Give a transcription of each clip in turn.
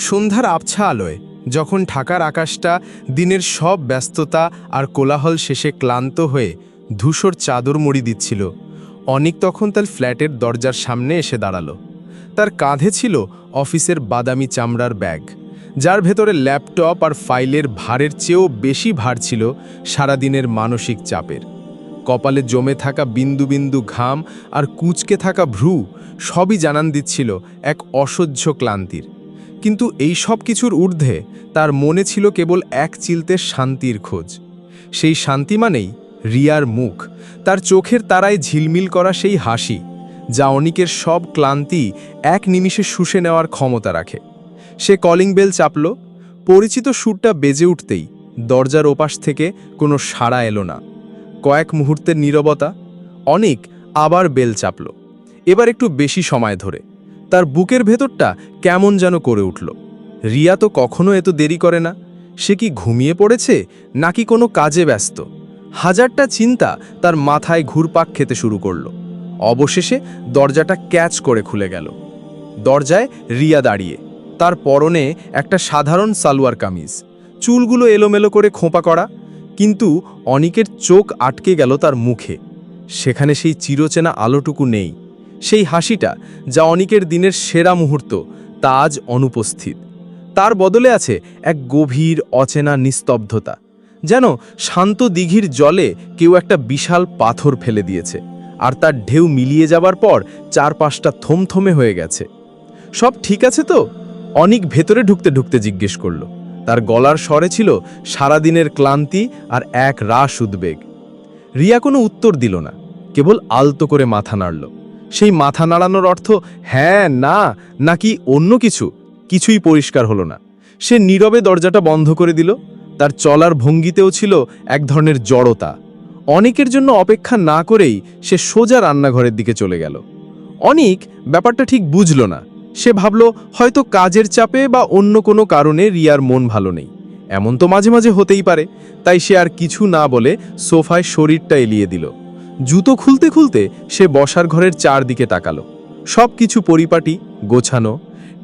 সন্ধ্যার আবছা আলোয় যখন ঢাকার আকাশটা দিনের সব ব্যস্ততা আর কোলাহল শেষে ক্লান্ত হয়ে ধূসর চাদর মুড়ি দিচ্ছিল, অনিক তখন তার ফ্ল্যাটের দরজার সামনে এসে দাঁড়ালো। তার কাঁধে ছিল অফিসের বাদামি চামড়ার ব্যাগ, যার ভেতরে ল্যাপটপ আর ফাইলের ভারের চেয়েও বেশি ভার ছিল সারাদিনের মানসিক চাপের। কপালে জমে থাকা বিন্দু বিন্দু ঘাম আর কুঁচকে থাকা ভ্রু সবই জানান দিচ্ছিল এক অসহ্য ক্লান্তির। কিন্তু এই সব কিছুর ঊর্ধ্বে তার মনে ছিল কেবল এক চিলতে শান্তির খোঁজ। সেই শান্তি মানেই রিয়ার মুখ, তার চোখের তারায় ঝিলমিল করা সেই হাসি, যা অনিকের সব ক্লান্তি এক নিমিষে শুষে নেওয়ার ক্ষমতা রাখে। সে কলিং বেল চাপল। পরিচিত সুরটা বেজে উঠতেই দরজার ওপাশ থেকে কোনো সাড়া এলো না। কয়েক মুহূর্তের নীরবতা। অনিক আবার বেল চাপল, এবার একটু বেশি সময় ধরে। তার বুকের ভেতরটা কেমন যেন করে উঠল। রিয়া তো কখনো এত দেরি করে না। সে কি ঘুমিয়ে পড়েছে নাকি কোনো কাজে ব্যস্ত? হাজারটা চিন্তা তার মাথায় ঘুরপাক খেতে শুরু করল। অবশেষে দরজাটা ক্যাচ করে খুলে গেল। দরজায় রিয়া দাঁড়িয়ে, তার পরনে একটা সাধারণ সালোয়ার কামিজ, চুলগুলো এলোমেলো করে খোঁপা করা। কিন্তু অনিকের চোখ আটকে গেল তার মুখে। সেখানে সেই চিরচেনা আলোটুকু নেই, সেই হাসিটা যা অনিকের দিনের সেরা মুহূর্ত, তা আজ অনুপস্থিত। তার বদলে আছে এক গভীর অচেনা নিস্তব্ধতা, যেন শান্ত দিঘির জলে কেউ একটা বিশাল পাথর ফেলে দিয়েছে, আর তার ঢেউ মিলিয়ে যাবার পর চারপাশটা থমথমে হয়ে গেছে। সব ঠিক আছে তো? অনিক ভেতরে ঢুকতে ঢুকতে জিজ্ঞেস করল। তার গলার স্বরে ছিল সারাদিনের ক্লান্তি আর এক রাশ উদ্বেগ। রিয়া কোনো উত্তর দিল না, কেবল আলতো করে মাথা নাড়ল। সেই মাথা নাড়ানোর অর্থ হ্যাঁ, না, নাকি অন্য কিছু, কিছুই পরিষ্কার হলো না। সে নীরবে দরজাটা বন্ধ করে দিল। তার চলার ভঙ্গিতেও ছিল এক ধরনের জড়তা। অনিকের জন্য অপেক্ষা না করেই সে সোজা রান্নাঘরের দিকে চলে গেল। অনিক ব্যাপারটা ঠিক বুঝল না। সে ভাবল হয়তো কাজের চাপে বা অন্য কোনো কারণে রিয়ার মন ভালো নেই। এমন তো মাঝে মাঝে হতেই পারে। তাই সে আর কিছু না বলে সোফায় শরীরটা এলিয়ে দিল। জুতো খুলতে খুলতে সে বসার ঘরের চারদিকে তাকালো। সব কিছু পরিপাটি, গোছানো।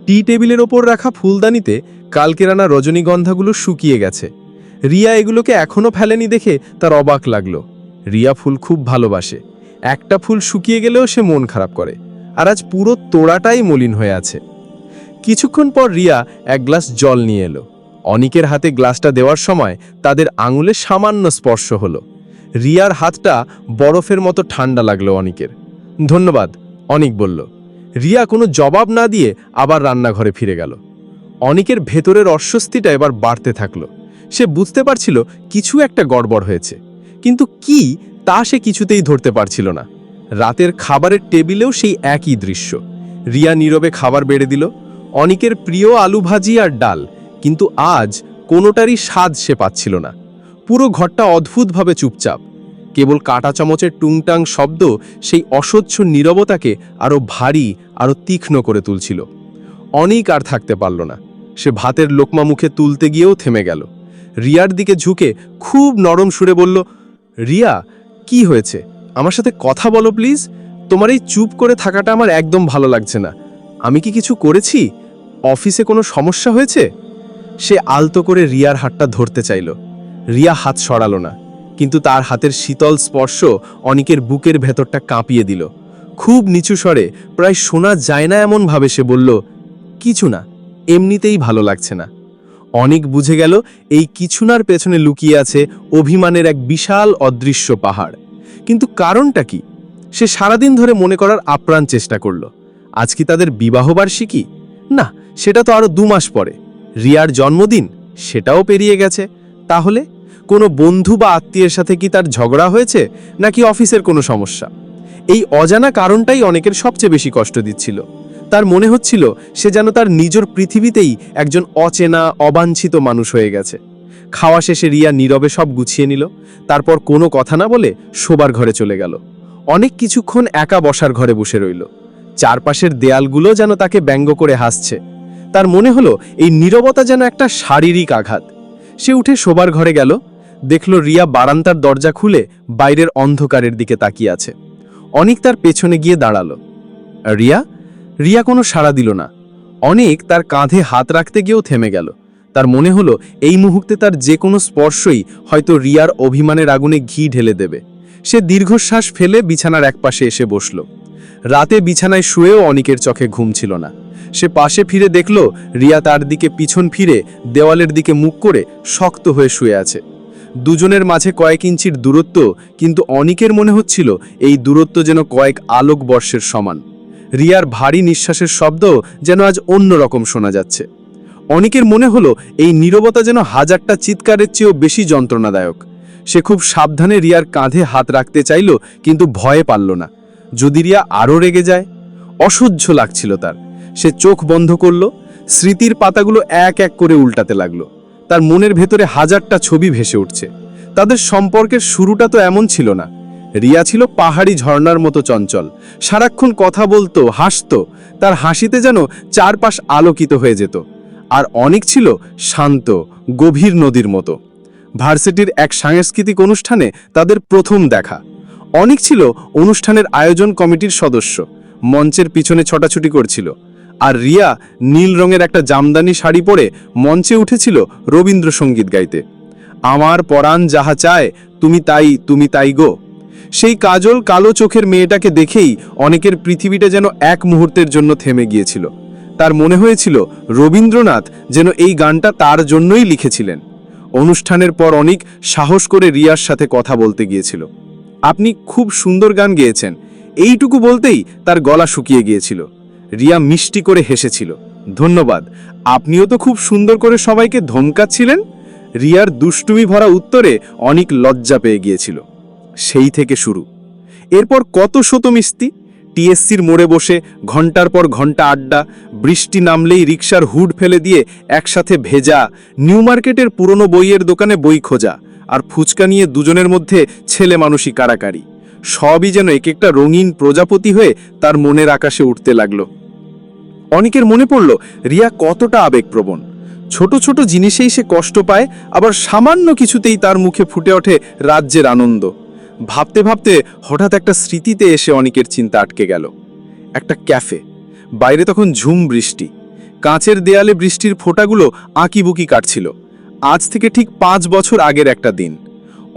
টি টেবিলের ওপর রাখা ফুলদানিতে কালকের আনা রজনীগন্ধাগুলো শুকিয়ে গেছে। রিয়া এগুলোকে এখনও ফেলেনি দেখে তার অবাক লাগলো। রিয়া ফুল খুব ভালোবাসে। একটা ফুল শুকিয়ে গেলেও সে মন খারাপ করে, আর আজ পুরো তোড়াটাই মলিন হয়ে আছে। কিছুক্ষণ পর রিয়া এক গ্লাস জল নিয়ে এলো। অনিকের হাতে গ্লাসটা দেওয়ার সময় তাদের আঙুলে সামান্য স্পর্শ হলো। রিয়ার হাতটা বরফের মতো ঠান্ডা লাগলো অনিকের। ধন্যবাদ, অনিক বলল। রিয়া কোনো জবাব না দিয়ে আবার রান্নাঘরে ফিরে গেল। অনিকের ভেতরের অস্বস্তিটা এবার বাড়তে থাকলো। সে বুঝতে পারছিল কিছু একটা গড়বড় হয়েছে, কিন্তু কি তা সে কিছুতেই ধরতে পারছিল না। রাতের খাবারের টেবিলেও সেই একই দৃশ্য। রিয়া নীরবে খাবার বেড়ে দিল। অনিকের প্রিয় আলু ভাজি আর ডাল, কিন্তু আজ কোনোটারই স্বাদ সে পাচ্ছিল না। পুরো ঘরটা অদ্ভুতভাবে চুপচাপ। কেবল কাঁটা চামচের টুংটাং শব্দ সেই অসহ্য নীরবতাকে আরও ভারী, আরও তীক্ষ্ণ করে তুলছিল। অনিক আর থাকতে পারল না। সে ভাতের লোকমা মুখে তুলতে গিয়েও থেমে গেল। রিয়ার দিকে ঝুঁকে খুব নরম সুরে বলল, রিয়া, কি হয়েছে? আমার সাথে কথা বলো প্লিজ। তোমার এই চুপ করে থাকাটা আমার একদম ভালো লাগছে না। আমি কি কিছু করেছি? অফিসে কোনো সমস্যা হয়েছে? সে আলতো করে রিয়ার হাতটা ধরতে চাইল। রিয়া হাত সরালো না, কিন্তু তার হাতের শীতল স্পর্শ অনিকের বুকের ভেতরটা কাঁপিয়ে দিল। খুব নিচু স্বরে, প্রায় শোনা যায় না এমনভাবে সে বলল, কিছু না, এমনিতেই ভালো লাগছে না। অনিক বুঝে গেল এই কিছুনার পেছনে লুকিয়ে আছে অভিমানের এক বিশাল অদৃশ্য পাহাড়। কিন্তু কারণটা কি? সে সারাদিন ধরে মনে করার আপ্রাণ চেষ্টা করল। আজ কি তাদের বিবাহবার্ষিকী? না, সেটা তো আরো 2 মাস পরে। রিয়ার জন্মদিন? সেটাও পেরিয়ে গেছে। তাহলে কোনো বন্ধু বা আত্মীয়ের সাথে কি তার ঝগড়া হয়েছে, নাকি অফিসের কোনো সমস্যা? এই অজানা কারণটাই অনেকের সবচেয়ে বেশি কষ্ট দিচ্ছিল। তার মনে হচ্ছিল সে যেন তার নিজের পৃথিবীতেই একজন অচেনা, অবাঞ্ছিত মানুষ হয়ে গেছে। খাওয়া শেষে রিয়া নীরবে সব গুছিয়ে নিল। তারপর কোনো কথা না বলে শোবার ঘরে চলে গেল। অনেক কিছুক্ষণ একা বসার ঘরে বসে রইল। চারপাশের দেয়ালগুলো যেন তাকে ব্যঙ্গ করে হাসছে। তার মনে হলো এই নীরবতা যেন একটা শারীরিক আঘাত। সে উঠে শোবার ঘরে গেল। দেখল রিয়া বারান্দার দরজা খুলে বাইরের অন্ধকারের দিকে তাকিয়ে আছে। অনিক তার পেছনে গিয়ে দাঁড়ালো। রিয়া? রিয়া কোনো সাড়া দিল না। অনেক তার কাঁধে হাত রাখতে গিয়েও থেমে গেল। তার মনে হলো এই মুহূর্তে তার যে কোনো স্পর্শই হয়তো রিয়ার অভিমানের আগুনে ঘি ঢেলে দেবে। সে দীর্ঘশ্বাস ফেলে বিছানার একপাশে এসে বসল। রাতে বিছানায় শুয়েও অনিকের চোখে ঘুম ছিল না। সে পাশে ফিরে দেখল রিয়া তার দিকে পিছন ফিরে দেওয়ালের দিকে মুখ করে শক্ত হয়ে শুয়ে আছে। দুজনের মাঝে কয়েক ইঞ্চির দূরত্ব, কিন্তু অনিকের মনে হচ্ছিল এই দূরত্ব যেন কয়েক আলোকবর্ষের সমান। রিয়ার ভারী নিঃশ্বাসের শব্দ যেন আজ অন্যরকম শোনা যাচ্ছে। অনিকের মনে হলো এই নীরবতা যেন হাজারটা চিৎকারের চেয়েও বেশি যন্ত্রণাদায়ক। সে খুব সাবধানে রিয়ার কাঁধে হাত রাখতে চাইল, কিন্তু ভয়ে পারল না। যদি রিয়া আরও রেগে যায়? অসহ্য লাগছিল তার। সে চোখ বন্ধ করল। স্মৃতির পাতাগুলো এক এক করে উল্টাতে লাগলো। তার মনের ভেতরে হাজারটা ছবি ভেসে উঠছে। তাদের সম্পর্কের শুরুটা তো এমন ছিল না। রিয়া ছিল পাহাড়ি ঝর্ণার মতো চঞ্চল, সারাক্ষণ কথা বলতো, হাসতো। তার হাসিতে যেন চারপাশ আলোকিত হয়ে যেত। আর অনিক ছিল শান্ত, গভীর নদীর মতো। ভার্সিটির এক সাংস্কৃতিক অনুষ্ঠানে তাদের প্রথম দেখা। অনিক ছিল অনুষ্ঠানের আয়োজন কমিটির সদস্য, মঞ্চের পিছনে ছোটাছুটি করছিল। আর রিয়া নীল রঙের একটা জামদানি শাড়ি পরে মঞ্চে উঠেছিল রবীন্দ্রসঙ্গীত গাইতে। আমার পরাণ যাহা চায় তুমি তাই গো। সেই কাজল কালো চোখের মেয়েটাকে দেখেই অনেকের পৃথিবীটা যেন এক মুহূর্তের জন্য থেমে গিয়েছিল। তার মনে হয়েছিল রবীন্দ্রনাথ যেন এই গানটা তার জন্যই লিখেছিলেন। অনুষ্ঠানের পর অনিক সাহস করে রিয়ার সাথে কথা বলতে গিয়েছিল। আপনি খুব সুন্দর গান গেয়েছেন, এইটুকু বলতেই তার গলা শুকিয়ে গিয়েছিল। রিয়া মিষ্টি করে হেসেছিল। ধন্যবাদ, আপনিও তো খুব সুন্দর করে সবাইকে ধমকাচ্ছিলেন। রিয়ার দুষ্টুমি ভরা উত্তরে অনিক লজ্জা পেয়ে গিয়েছিল। সেই থেকে শুরু। এরপর কত শত মিস্তি, টিএসসির মোড়ে বসে ঘন্টার পর ঘন্টা আড্ডা, বৃষ্টি নামলেই রিকশার হুড ফেলে দিয়ে একসাথে ভেজা, নিউ মার্কেটের পুরনো বইয়ের দোকানে বই খোঁজা, আর ফুচকা নিয়ে দুজনের মধ্যে ছেলে মানুষই কাড়াকাড়ি। সবই যেন এক একটা রঙিন প্রজাপতি হয়ে তার মনের আকাশে উঠতে লাগলো। অনিকের মনে পড়ল রিয়া কতটা আবেগপ্রবণ। ছোট ছোট জিনিসেই সে কষ্ট পায়, আবার সামান্য কিছুতেই তার মুখে ফুটে ওঠে রাজ্যের আনন্দ। ভাবতে ভাবতে হঠাৎ একটা স্মৃতিতে এসে অনিকের চিন্তা আটকে গেল। একটা ক্যাফে, বাইরে তখন ঝুম বৃষ্টি, কাঁচের দেয়ালে বৃষ্টির ফোঁটাগুলো আঁকিবুকি কাটছিল। আজ থেকে ঠিক 5 বছর আগের একটা দিন।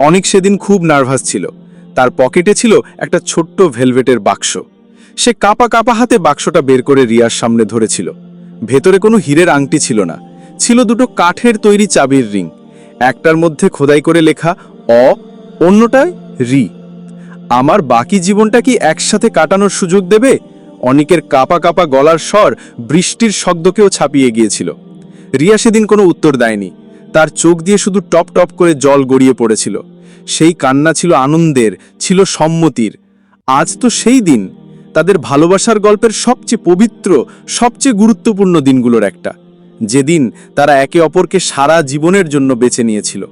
অনিক সেদিন খুব নার্ভাস ছিল। তার পকেটে ছিল একটা ছোট্ট ভেলভেটের বাক্স। সে কাঁপা কাঁপা হাতে বাক্সটা বের করে রিয়ার সামনে ধরেছিল। ভেতরে কোনো হীরের আংটি ছিল না, ছিল দুটো কাঠের তৈরি চাবির রিং। একটার মধ্যে খোদাই করে লেখা অ, অন্যটায় রি। আমার বাকি জীবনটা কি একসাথে কাটানোর সুযোগ দেবে? অনিকের কাঁপা কাঁপা গলার স্বর বৃষ্টির শব্দকেও ছাপিয়ে গিয়েছিল। রিয়া সেদিন কোনো উত্তর দেয়নি। তার চোখ দিয়ে শুধু টপ টপ করে জল গড়িয়ে পড়েছিল। সেই কান্না ছিল আনন্দের, ছিল সম্মতির। আজ তো সেই দিন, তাদের ভালোবাসার গল্পের সবচেয়ে পবিত্র, সবচেয়ে গুরুত্বপূর্ণ দিনগুলোর একটা, যেদিন তারা একে অপরকে সারা জীবনের জন্য বেছে নিয়েছিল।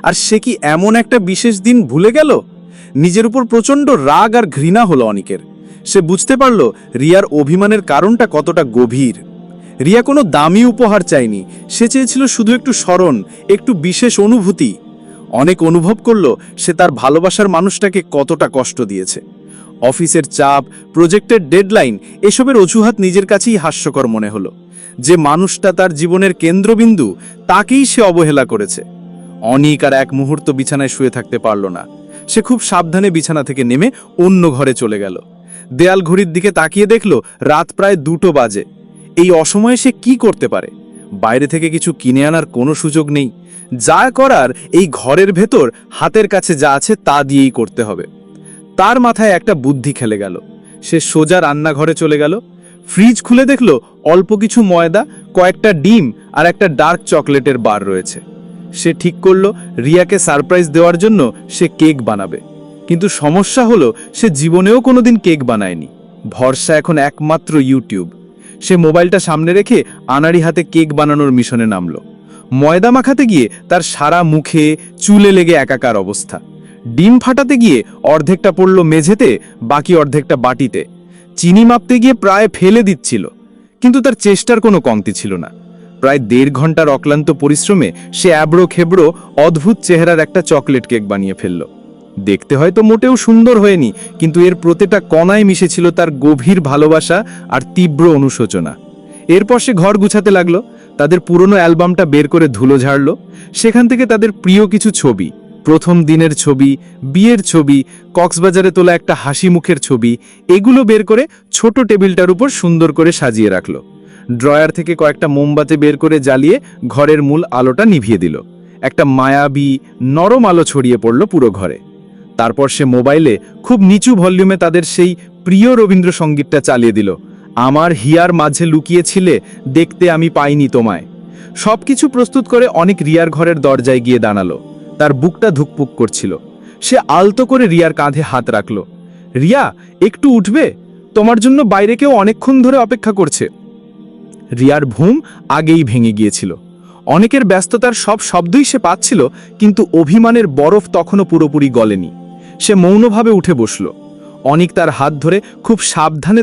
আর সে কি এমন একটা বিশেষ দিন ভুলে গেল? নিজের উপর প্রচণ্ড রাগ আর ঘৃণা হলো অনিকের। সে বুঝতে পারল রিয়ার অভিমানের কারণটা কতটা গভীর। রিয়া কোনো দামি উপহার চায়নি, সে চেয়েছিল শুধু একটু স্মরণ, একটু বিশেষ অনুভূতি। অনেক অনুভব করল সে তার ভালোবাসার মানুষটাকে কতটা কষ্ট দিয়েছে। অফিসের চাপ, প্রজেক্টের ডেডলাইন, এসবের অজুহাত নিজের কাছেই হাস্যকর মনে হলো। যে মানুষটা তার জীবনের কেন্দ্রবিন্দু, তাকেই সে অবহেলা করেছে। অনিক আর এক মুহূর্ত বিছানায় শুয়ে থাকতে পারল না। সে খুব সাবধানে বিছানা থেকে নেমে অন্য ঘরে চলে গেল। দেয়াল ঘড়ির দিকে তাকিয়ে দেখল রাত প্রায় 2টো বাজে। এই অসময়ে সে কি করতে পারে? বাইরে থেকে কিছু কিনে আনার কোনো সুযোগ নেই। যা করার এই ঘরের ভেতর হাতের কাছে যা আছে তা দিয়েই করতে হবে। তার মাথায় একটা বুদ্ধি খেলে গেল। সে সোজা রান্নাঘরে চলে গেল। ফ্রিজ খুলে দেখল অল্প কিছু ময়দা, কয়েকটা ডিম আর একটা ডার্ক চকলেটের বার রয়েছে। সে ঠিক করল রিয়াকে সারপ্রাইজ দেওয়ার জন্য সে কেক বানাবে। কিন্তু সমস্যা হলো সে জীবনেও কোনোদিন কেক বানায়নি। ভরসা এখন একমাত্র ইউটিউব। সে মোবাইলটা সামনে রেখে আনাড়ি হাতে কেক বানানোর মিশনে নামল। ময়দা মাখাতে গিয়ে তার সারা মুখে চুলে লেগে একাকার অবস্থা। ডিম ফাটাতে গিয়ে অর্ধেকটা পড়ল মেঝেতে, বাকি অর্ধেকটা বাটিতে। চিনি মাপতে গিয়ে প্রায় ফেলে দিচ্ছিল, কিন্তু তার চেষ্টার কোনো কমতি ছিল না। প্রায় 1.5 ঘন্টার অক্লান্ত পরিশ্রমে সে অ্যাবড়ো খেবড়ো অদ্ভুত চেহারার একটা চকলেট কেক বানিয়ে ফেলল। দেখতে হয়তো মোটেও সুন্দর হয়নি, কিন্তু এর প্রতিটা কণায় মিশেছিল তার গভীর ভালোবাসা আর তীব্র অনুশোচনা। এরপর সে ঘর গুছাতে লাগলো, তাদের পুরনো অ্যালবামটা বের করে ধুলো ঝাড়লো। সেখান থেকে তাদের প্রিয় কিছু ছবি, প্রথম দিনের ছবি, বিয়ের ছবি, কক্সবাজারে তোলা একটা হাসি মুখের ছবি, এগুলো বের করে ছোট টেবিলটার উপর সুন্দর করে সাজিয়ে রাখলো। ড্রয়ার থেকে কয়েকটা মোমবাতি বের করে জ্বালিয়ে ঘরের মূল আলোটা নিভিয়ে দিল। একটা মায়াবী নরম আলো ছড়িয়ে পড়ল পুরো ঘরে। তারপর সে মোবাইলে খুব নিচু ভলিউমে তাদের সেই প্রিয় রবীন্দ্রসঙ্গীতটা চালিয়ে দিল। আমার হিয়ার মাঝে লুকিয়েছিলে, দেখতে আমি পাইনি তোমায়। সবকিছু প্রস্তুত করে অনেক রিয়ার ঘরের দরজায় গিয়ে দাঁড়ালো। তার বুকটা ধুকপুক করছিল। সে আলতো করে রিয়ার কাঁধে হাত রাখল। রিয়া, একটু উঠবে? তোমার জন্য বাইরে কেউ অনেকক্ষণ ধরে অপেক্ষা করছে। রিয়ার ঘুম আগেই ভেঙে গিয়েছিল। অনেকের ব্যস্ততার সব শব্দই সে পাচ্ছিল, কিন্তু অভিমানের বরফ তখনও পুরোপুরি গলেনি। সে মৌনভাবে উঠে বসল। অনিক তার হাত ধরে খুব সাবধানে